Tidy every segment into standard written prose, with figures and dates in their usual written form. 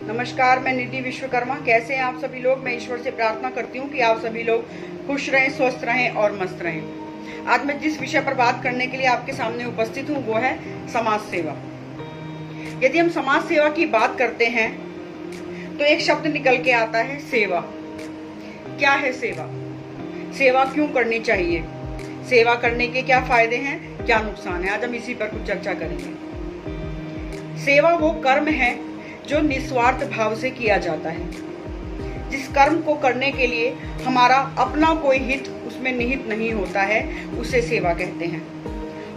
नमस्कार, मैं निधि विश्वकर्मा। कैसे हैं आप सभी लोग? मैं ईश्वर से प्रार्थना करती हूँ कि आप सभी लोग खुश रहें, स्वस्थ रहें और मस्त रहें। आज मैं जिस विषय पर बात करने के लिए आपके सामने उपस्थित हूँ वो है समाज सेवा। यदि हम समाज सेवा की बात करते हैं तो एक शब्द निकल के आता है सेवा। क्या है सेवा? सेवा क्यों करनी चाहिए? सेवा करने के क्या फायदे हैं, क्या नुकसान है? आज हम इसी पर कुछ चर्चा करेंगे। सेवा वो कर्म है जो निस्वार्थ भाव से किया जाता है। जिस कर्म को करने के लिए हमारा अपना कोई हित उसमें निहित नहीं होता है, उसे सेवा कहते हैं।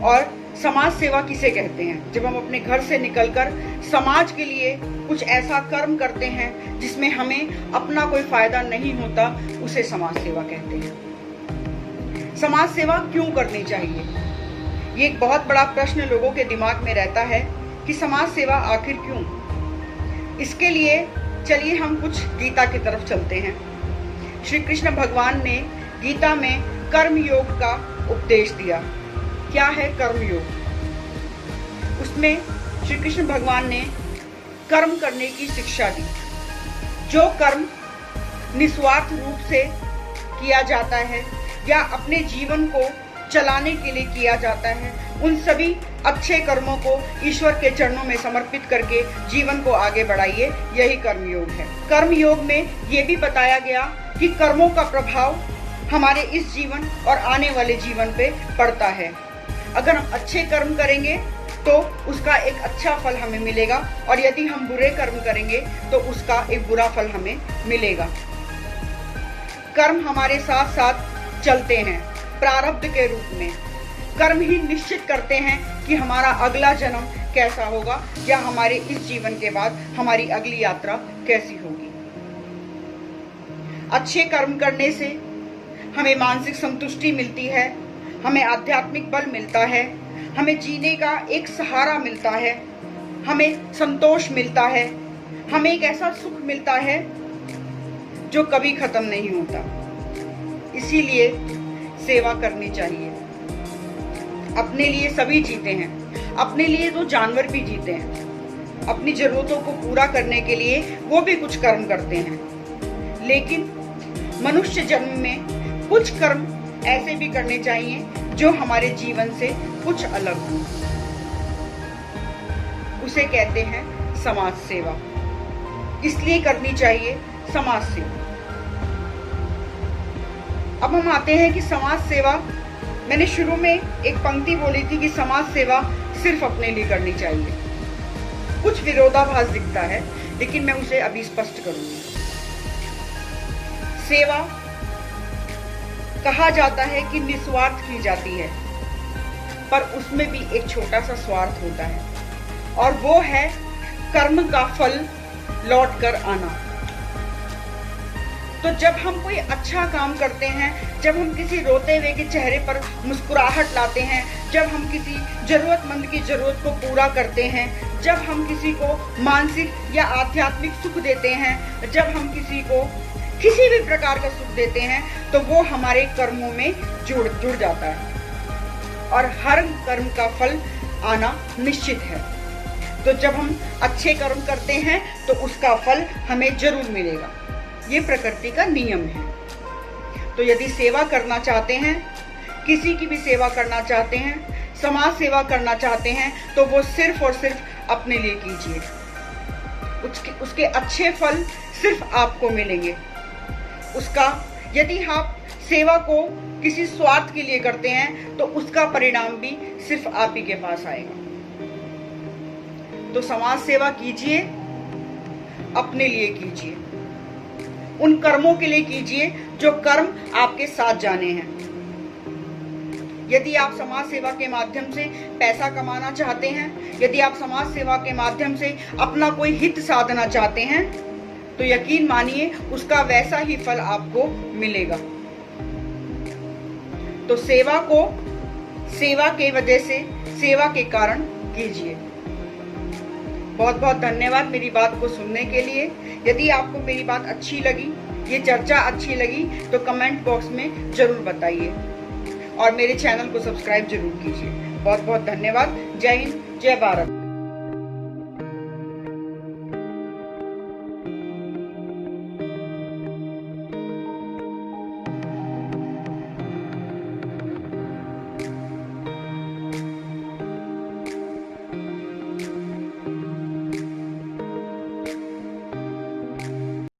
और समाज सेवा किसे कहते हैं? जब हम अपने घर से निकलकर समाज के लिए कुछ ऐसा कर्म करते हैं जिसमें हमें अपना कोई फायदा नहीं होता, उसे समाज सेवा कहते हैं। समाज सेवा क्यों करनी चाहिए? ये एक बहुत बड़ा प्रश्न लोगों के दिमाग में रहता है कि समाज सेवा आखिर क्यों। इसके लिए चलिए हम कुछ गीता की तरफ चलते हैं। श्री कृष्ण भगवान ने गीता में कर्म योग का उपदेश दिया। क्या है कर्म योग? उसमें श्री कृष्ण भगवान ने कर्म करने की शिक्षा दी। जो कर्म निस्वार्थ रूप से किया जाता है या अपने जीवन को चलाने के लिए किया जाता है, उन सभी अच्छे कर्मों को ईश्वर के चरणों में समर्पित करके जीवन को आगे बढ़ाइए। यही कर्मयोग है। कर्मयोग में ये भी बताया गया कि कर्मों का प्रभाव हमारे इस जीवन और आने वाले जीवन पे पड़ता है। अगर हम अच्छे कर्म करेंगे तो उसका एक अच्छा फल हमें मिलेगा, और यदि हम बुरे कर्म करेंगे तो उसका एक बुरा फल हमें मिलेगा। कर्म हमारे साथ साथ चलते हैं प्रारब्ध के रूप में। कर्म ही निश्चित करते हैं कि हमारा अगला जन्म कैसा होगा या हमारे इस जीवन के बाद हमारी अगली यात्रा कैसी होगी। अच्छे कर्म करने से हमें मानसिक संतुष्टि मिलती है, हमें आध्यात्मिक बल मिलता है, हमें जीने का एक सहारा मिलता है, हमें संतोष मिलता है, हमें एक ऐसा सुख मिलता है जो कभी खत्म नहीं होता। इसीलिए सेवा करनी चाहिए। अपने लिए सभी जीते हैं, अपने लिए तो जानवर भी जीते हैं। अपनी जरूरतों को पूरा करने के लिए वो भी कुछ कर्म करते हैं। लेकिन मनुष्य जन्म में कुछ कर्म ऐसे भी करने चाहिए जो हमारे जीवन से कुछ अलग हो। उसे कहते हैं समाज सेवा। इसलिए करनी चाहिए समाज सेवा। अब हम आते हैं कि समाज सेवा, मैंने शुरू में एक पंक्ति बोली थी कि समाज सेवा सिर्फ अपने लिए करनी चाहिए। कुछ विरोधाभास दिखता है, लेकिन मैं उसे अभी स्पष्ट करूंगी। सेवा कहा जाता है कि निस्वार्थ की जाती है, पर उसमें भी एक छोटा सा स्वार्थ होता है, और वो है कर्म का फल लौट कर आना। तो जब हम कोई अच्छा काम करते हैं, जब हम किसी रोते हुए के चेहरे पर मुस्कुराहट लाते हैं, जब हम किसी जरूरतमंद की जरूरत को पूरा करते हैं, जब हम किसी को मानसिक या आध्यात्मिक सुख देते हैं, जब हम किसी को किसी भी प्रकार का सुख देते हैं, तो वो हमारे कर्मों में जुड़ जाता है, और हर कर्म का फल आना निश्चित है। तो जब हम अच्छे कर्म करते हैं तो उसका फल हमें जरूर मिलेगा। ये प्रकृति का नियम है। तो यदि सेवा करना चाहते हैं, किसी की भी सेवा करना चाहते हैं, समाज सेवा करना चाहते हैं, तो वो सिर्फ और सिर्फ अपने लिए कीजिए। उसके अच्छे फल सिर्फ आपको मिलेंगे। उसका यदि आप सेवा को किसी स्वार्थ के लिए करते हैं तो उसका परिणाम भी सिर्फ आप ही के पास आएगा। तो समाज सेवा कीजिए, अपने लिए कीजिए, उन कर्मों के लिए कीजिए जो कर्म आपके साथ जाने हैं। यदि आप समाज सेवा के माध्यम से पैसा कमाना चाहते हैं, यदि आप समाज सेवा के माध्यम से अपना कोई हित साधना चाहते हैं, तो यकीन मानिए उसका वैसा ही फल आपको मिलेगा। तो सेवा को सेवा के वजह से, सेवा के कारण कीजिए। बहुत बहुत धन्यवाद मेरी बात को सुनने के लिए। यदि आपको मेरी बात अच्छी लगी, ये चर्चा अच्छी लगी, तो कमेंट बॉक्स में जरूर बताइए, और मेरे चैनल को सब्सक्राइब जरूर कीजिए। बहुत बहुत धन्यवाद। जय हिंद, जय भारत।